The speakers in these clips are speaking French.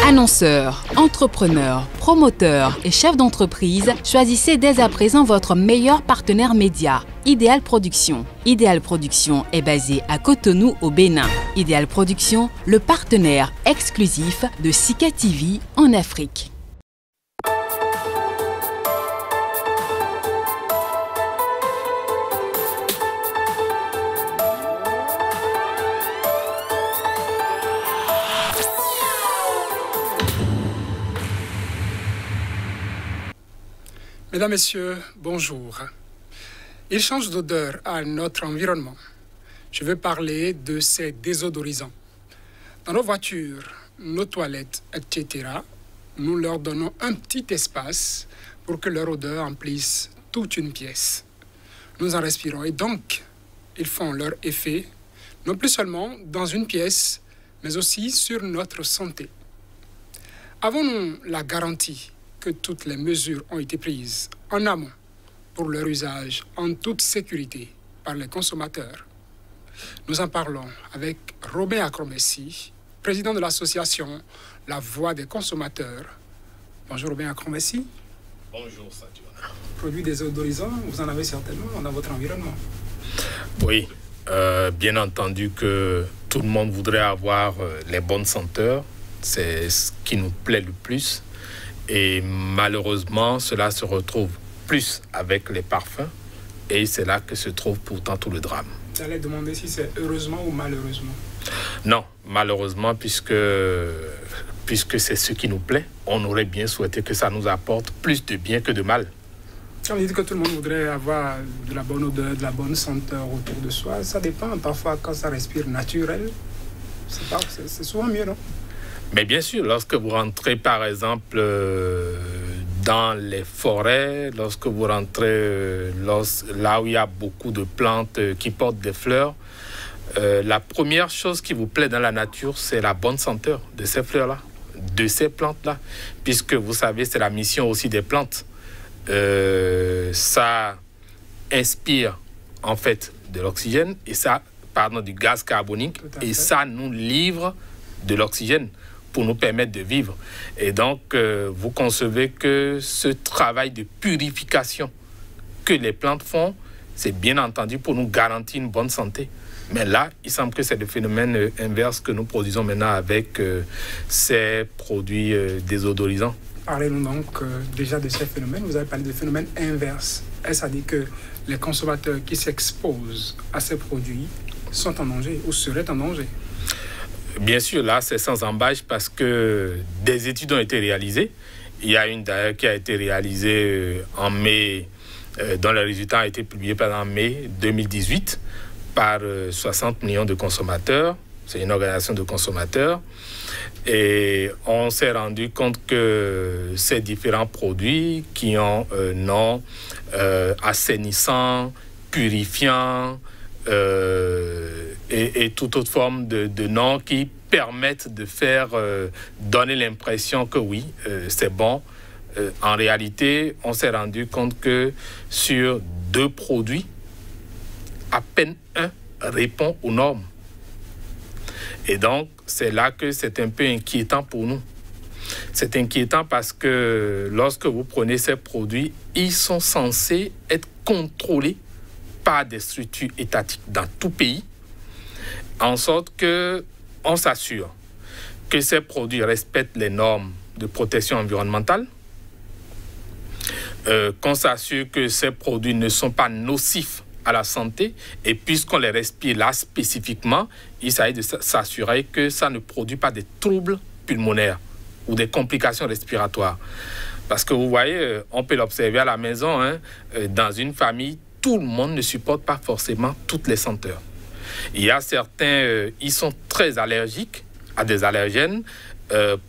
Annonceurs, entrepreneurs, promoteurs et chefs d'entreprise, choisissez dès à présent votre meilleur partenaire média, Idéal Production. Idéal Production est basé à Cotonou au Bénin. Idéal Production, le partenaire exclusif de Sika TV en Afrique. Mesdames, Messieurs, bonjour. Il change d'odeur à notre environnement. Je veux parler de ces désodorisants. Dans nos voitures, nos toilettes, etc., nous leur donnons un petit espace pour que leur odeur emplisse toute une pièce. Nous en respirons et donc, ils font leur effet, non plus seulement dans une pièce, mais aussi sur notre santé. Avons-nous la garantie que toutes les mesures ont été prises en amont pour leur usage en toute sécurité par les consommateurs? Nous en parlons avec Robin Akromessi, président de l'association La Voix des consommateurs. Bonjour Robin Akromessi. Bonjour Saturne. Produits désodorisants, vous en avez certainement dans votre environnement. Oui, bien entendu que tout le monde voudrait avoir les bonnes senteurs. C'est ce qui nous plaît le plus. Et malheureusement, cela se retrouve plus avec les parfums. Et c'est là que se trouve pourtant tout le drame. J'allais demander si c'est heureusement ou malheureusement. Non, malheureusement, puisque c'est ce qui nous plaît. On aurait bien souhaité que ça nous apporte plus de bien que de mal. Quand on dit que tout le monde voudrait avoir de la bonne odeur, de la bonne senteur autour de soi, ça dépend. Parfois, quand ça respire naturel, c'est souvent mieux, non? Mais bien sûr, lorsque vous rentrez, par exemple, dans les forêts, lorsque vous rentrez là où il y a beaucoup de plantes qui portent des fleurs, la première chose qui vous plaît dans la nature, c'est la bonne senteur de ces fleurs-là, de ces plantes-là. Puisque, vous savez, c'est la mission aussi des plantes. Ça inspire, en fait, de l'oxygène, et ça, du gaz carbonique, et ça nous livre de l'oxygène pour nous permettre de vivre. Et donc, vous concevez que ce travail de purification que les plantes font, c'est bien entendu pour nous garantir une bonne santé. Mais là, il semble que c'est le phénomène inverse que nous produisons maintenant avec ces produits désodorisants. Parlez-nous donc déjà de ces phénomènes. Vous avez parlé de phénomène inverse. Est-ce à dire que les consommateurs qui s'exposent à ces produits sont en danger ou seraient en danger? Bien sûr, là, c'est sans embâche parce que des études ont été réalisées. Il y a une d'ailleurs qui a été réalisée en mai, dont le résultat a été publié en mai 2018 par 60 millions de consommateurs. C'est une organisation de consommateurs. Et on s'est rendu compte que ces différents produits qui ont un nom assainissant, purifiant, et toute autre forme de noms qui permettent de faire donner l'impression que oui, c'est bon. En réalité, on s'est rendu compte que sur 2 produits, à peine un répond aux normes. Et donc, c'est là que c'est un peu inquiétant pour nous. C'est inquiétant parce que lorsque vous prenez ces produits, ils sont censés être contrôlés par des structures étatiques dans tout pays, en sorte qu'on s'assure que ces produits respectent les normes de protection environnementale, qu'on s'assure que ces produits ne sont pas nocifs à la santé, et puisqu'on les respire là spécifiquement, il s'agit de s'assurer que ça ne produit pas des troubles pulmonaires ou des complications respiratoires. Parce que vous voyez, on peut l'observer à la maison, hein, dans une famille, tout le monde ne supporte pas forcément toutes les senteurs. Il y a certains, ils sont très allergiques à des allergènes.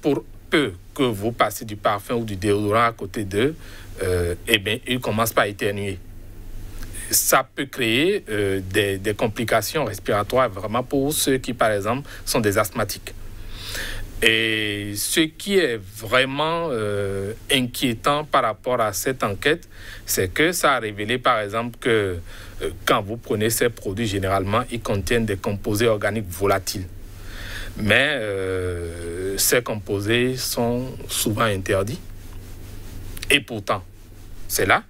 Pour peu que vous passez du parfum ou du déodorant à côté d'eux, eh bien, ils commencent par éternuer. Ça peut créer des complications respiratoires vraiment pour ceux qui, par exemple, sont des asthmatiques. Et ce qui est vraiment inquiétant par rapport à cette enquête, c'est que ça a révélé, par exemple, que quand vous prenez ces produits, généralement, ils contiennent des composés organiques volatiles. Mais ces composés sont souvent interdits. Et pourtant, c'est là.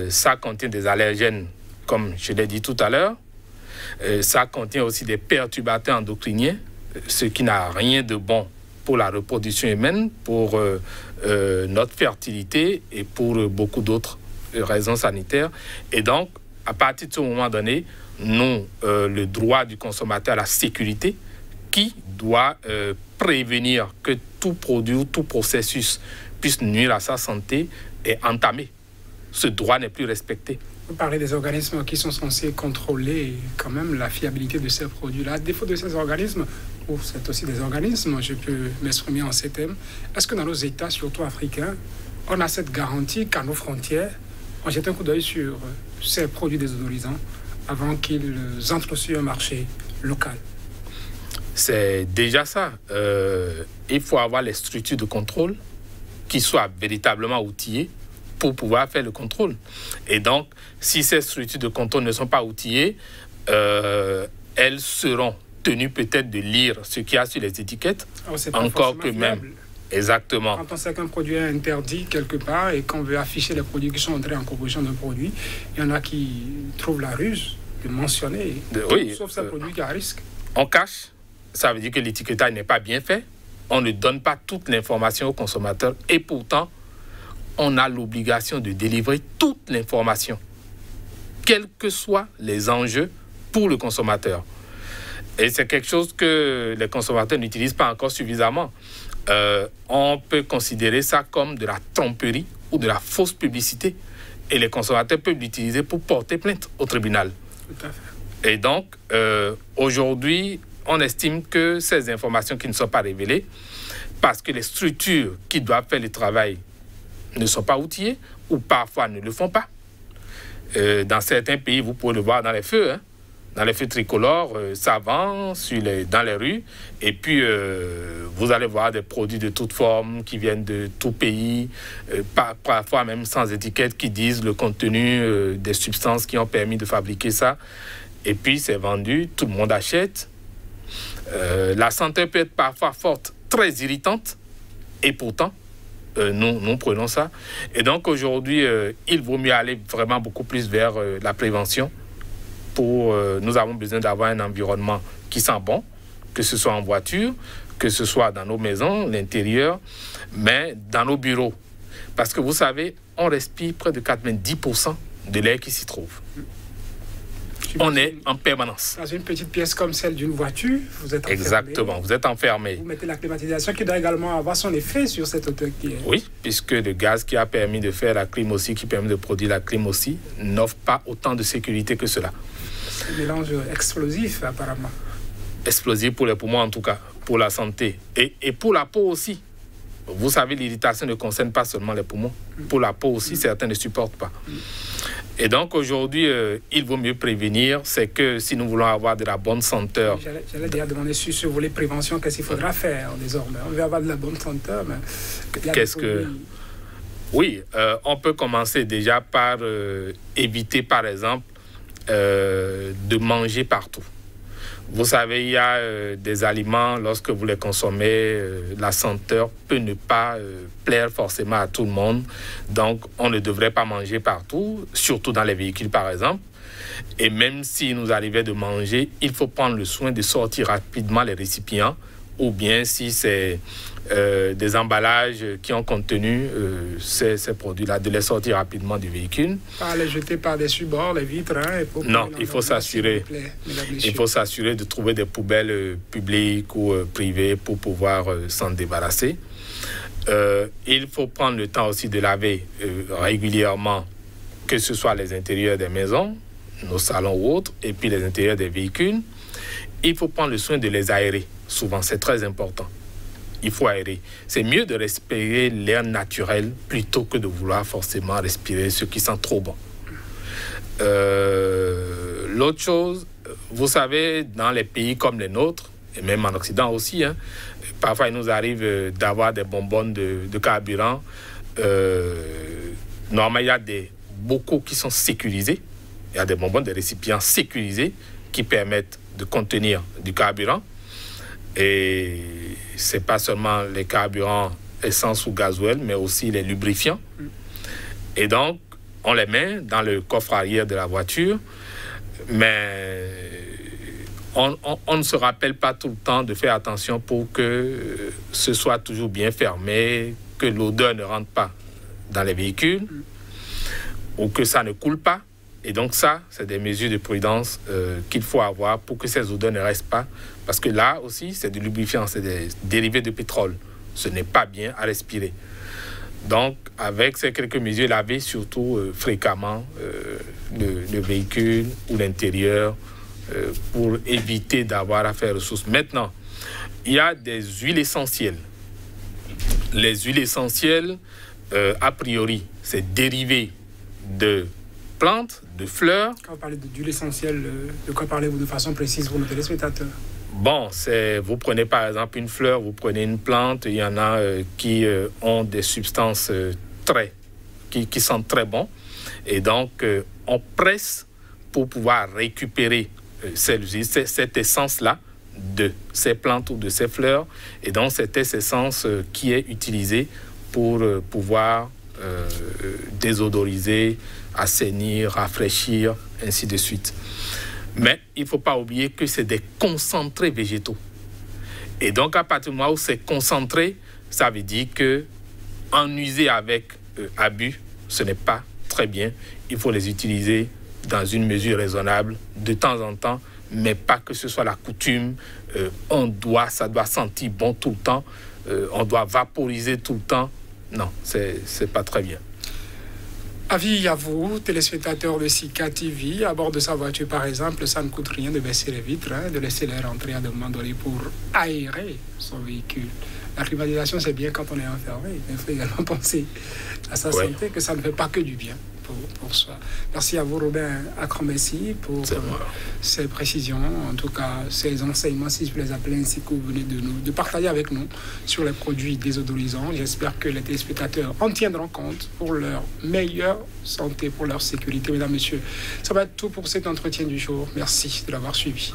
Ça contient des allergènes, comme je l'ai dit tout à l'heure. Ça contient aussi des perturbateurs endocriniens, ce qui n'a rien de bon pour la reproduction humaine, pour notre fertilité et pour beaucoup d'autres raisons sanitaires. Et donc, à partir de ce moment donné, nous, le droit du consommateur à la sécurité, qui doit prévenir que tout produit ou tout processus puisse nuire à sa santé, est entamé. Ce droit n'est plus respecté. Vous parlez des organismes qui sont censés contrôler quand même la fiabilité de ces produits-là. À défaut de ces organismes, ou c'est aussi des organismes, je peux m'exprimer en ces termes, est-ce que dans nos États, surtout africains, on a cette garantie qu'à nos frontières, on jette un coup d'œil sur ces produits désodorisants avant qu'ils entrent sur un marché local? C'est déjà ça. Il faut avoir les structures de contrôle qui soient véritablement outillées pour pouvoir faire le contrôle. Et donc, si ces structures de contrôle ne sont pas outillées, elles seront tenues peut-être de lire ce qu'il y a sur les étiquettes, encore que même. Exactement. Quand on sait qu'un produit est interdit quelque part et qu'on veut afficher les produits qui sont entrés en composition d'un produit, il y en a qui trouvent la ruse de mentionner, sauf ces produits qui à risque. On cache, ça veut dire que l'étiquetage n'est pas bien fait, on ne donne pas toute l'information au consommateur et pourtant, on a l'obligation de délivrer toute l'information, quels que soient les enjeux pour le consommateur. Et c'est quelque chose que les consommateurs n'utilisent pas encore suffisamment. On peut considérer ça comme de la tromperie ou de la fausse publicité. Et les consommateurs peuvent l'utiliser pour porter plainte au tribunal. Tout à fait. Et donc, aujourd'hui, on estime que ces informations qui ne sont pas révélées, parce que les structures qui doivent faire le travail ne sont pas outillées ou parfois ne le font pas. Dans certains pays, vous pouvez le voir dans les feux, hein. Dans les feux tricolores, ça vend dans les rues. Et puis, vous allez voir des produits de toutes formes qui viennent de tout pays, parfois même sans étiquette, qui disent le contenu des substances qui ont permis de fabriquer ça. Et puis, c'est vendu, tout le monde achète. La senteur peut être parfois forte, très irritante. Et pourtant, nous prenons ça. Et donc, aujourd'hui, il vaut mieux aller vraiment beaucoup plus vers la prévention. Nous avons besoin d'avoir un environnement qui sent bon, que ce soit en voiture, que ce soit dans nos maisons, l'intérieur, mais dans nos bureaux. Parce que vous savez, on respire près de 90% de l'air qui s'y trouve. On est en permanence. Dans une petite pièce comme celle d'une voiture, vous êtes enfermé. Exactement, vous êtes enfermé. Vous mettez la climatisation qui doit également avoir son effet sur cette hauteur qui est. Oui, puisque le gaz qui a permis de faire la clim aussi, qui permet de produire la clim aussi, n'offre pas autant de sécurité que cela. C'est un mélange explosif, apparemment. Explosif pour les poumons, en tout cas, pour la santé. Et pour la peau aussi. Vous savez, l'irritation ne concerne pas seulement les poumons. Pour la peau aussi, certains ne supportent pas. Et donc, aujourd'hui, il vaut mieux prévenir. C'est que si nous voulons avoir de la bonne senteur... J'allais déjà demander sur ce volet prévention, qu'est-ce qu'il faudra faire désormais? On veut avoir de la bonne senteur, mais... Qu'est-ce que... Oui, on peut commencer déjà par éviter, par exemple, de manger partout. Vous savez, il y a des aliments, lorsque vous les consommez, la senteur peut ne pas plaire forcément à tout le monde. Donc, on ne devrait pas manger partout, surtout dans les véhicules, par exemple. Et même si nous arrivait de manger, il faut prendre le soin de sortir rapidement les récipients, ou bien si c'est des emballages qui ont contenu ces produits-là, de les sortir rapidement du véhicule. Pas les jeter par des bords, les vitres. Hein, non, il faut s'assurer. Il faut s'assurer de trouver des poubelles publiques ou privées pour pouvoir s'en débarrasser. Il faut prendre le temps aussi de laver régulièrement, que ce soit les intérieurs des maisons, nos salons ou autres, et puis les intérieurs des véhicules. Il faut prendre le soin de les aérer. Souvent, c'est très important. Il faut aérer. C'est mieux de respirer l'air naturel plutôt que de vouloir forcément respirer ce qui sent trop bon. L'autre chose, vous savez, dans les pays comme les nôtres, et même en Occident aussi, hein, parfois il nous arrive d'avoir des bonbonnes de carburant. Normalement, il y a des bocaux qui sont sécurisés. Il y a des bonbonnes, des récipients sécurisés qui permettent de contenir du carburant. Et ce n'est pas seulement les carburants essence ou gasoil, mais aussi les lubrifiants. Et donc, on les met dans le coffre arrière de la voiture, mais on ne se rappelle pas tout le temps de faire attention pour que ce soit toujours bien fermé, que l'odeur ne rentre pas dans les véhicules ou que ça ne coule pas. Et donc ça, c'est des mesures de prudence qu'il faut avoir pour que ces odeurs ne restent pas. Parce que là aussi, c'est du lubrifiant, c'est des dérivés de pétrole. Ce n'est pas bien à respirer. Donc, avec ces quelques mesures, laver surtout fréquemment le véhicule ou l'intérieur pour éviter d'avoir à faire ressources. Maintenant, il y a des huiles essentielles. Les huiles essentielles, a priori, c'est dérivé de plantes, de fleurs. Quand vous parlez d'huile essentielle, de quoi parlez-vous de façon précise pour nos téléspectateurs? Bon, vous prenez par exemple une fleur, vous prenez une plante, il y en a qui ont des substances qui sentent très bon. Et donc, on presse pour pouvoir récupérer cette essence-là de ces plantes ou de ces fleurs. Et donc, c'est cette essence qui est utilisée pour pouvoir désodoriser, assainir, rafraîchir, ainsi de suite. Mais il ne faut pas oublier que c'est des concentrés végétaux. Et donc, à partir du moment où c'est concentré, ça veut dire qu'en user avec abus, ce n'est pas très bien. Il faut les utiliser dans une mesure raisonnable, de temps en temps, mais pas que ce soit la coutume. Ça doit sentir bon tout le temps. On doit vaporiser tout le temps. Non, c'est pas très bien. Avis à vous, téléspectateurs de Sika TV, à bord de sa voiture par exemple, ça ne coûte rien de baisser les vitres, de laisser l'air entrer à un moment donné pour aérer son véhicule. La climatisation, c'est bien quand on est enfermé, mais il faut également penser à sa santé, que ça ne fait pas que du bien pour soi. Merci à vous, Robin Akromessi, pour ces précisions, en tout cas ces enseignements, si je peux les appeler ainsi, que vous venez de partager avec nous sur les produits désodorisants. J'espère que les téléspectateurs en tiendront compte pour leur meilleure santé, pour leur sécurité. Mesdames, Messieurs, ça va être tout pour cet entretien du jour. Merci de l'avoir suivi.